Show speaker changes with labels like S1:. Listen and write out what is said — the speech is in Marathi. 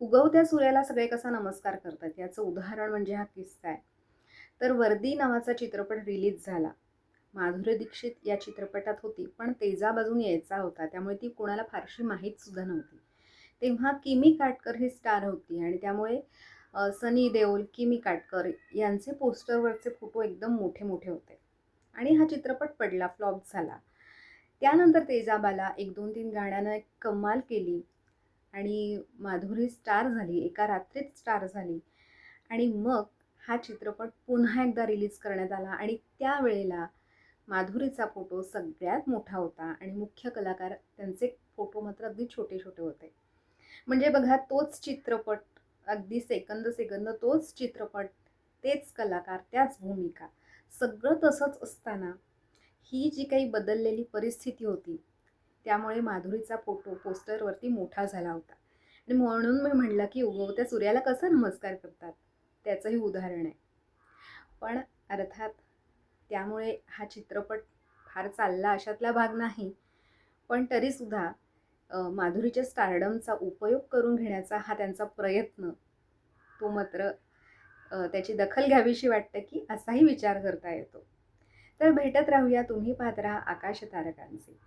S1: उगवत्या सूर्याला सगळे कसा नमस्कार करतात याचं उदाहरण म्हणजे हा किस्सा आहे. तर वर्दी नावाचा चित्रपट रिलीज झाला. माधुरी दीक्षित या चित्रपटात होती, पण तेजा बाजून यायचा होता, त्यामुळे ती कोणाला फारशी माहीत सुद्धा नव्हती. तेव्हा किमी काटकर ही स्टार होती आणि त्यामुळे सनी देओल, किमी काटकर यांचे पोस्टरवरचे फोटो एकदम मोठे-मोठे होते आणि हा चित्रपट पडला, फ्लॉप झाला. त्यानंतर तेजाबाला 1-2-3 गाण्यानं एक कमाल केली आणि माधुरी स्टार झाली, एका रात्रीत स्टार झाली आणि मग हा चित्रपट पुन्हा एकदा रिलीज करण्यात आला आणि त्यावेळेला माधुरीचा फोटो सगळ्यात मोठा होता आणि मुख्य कलाकार त्यांचे फोटो मात्र अगदी छोटे-छोटे होते. म्हणजे बघा तोच चित्रपट, अगदी सेकंद-सेकंद तोच चित्रपट, तेच कलाकार, त्याच भूमिका, सगळं तसंच असताना ही जी काही बदललेली परिस्थिती होती, त्यामुळे माधुरीचा फोटो पोस्टरवरती मोठा झाला होता. आणि म्हणून मी म्हटलं, की उगवत्या सूर्याला कसा नमस्कार करतात, त्याचंही उदाहरण आहे. पण अर्थात त्यामुळे हा चित्रपट फार चालला अशातला भाग नाही. पण तरीसुद्धा माधुरीच्या स्टारडमचा उपयोग करून घेण्याचा हा त्यांचा प्रयत्न, तो मात्र त्याची दखल घ्यावीशी वाटतं, की असाही विचार करता येतो. तर भेटत राहूया. तुम्ही पाहत राहा आकाश तारकांचे.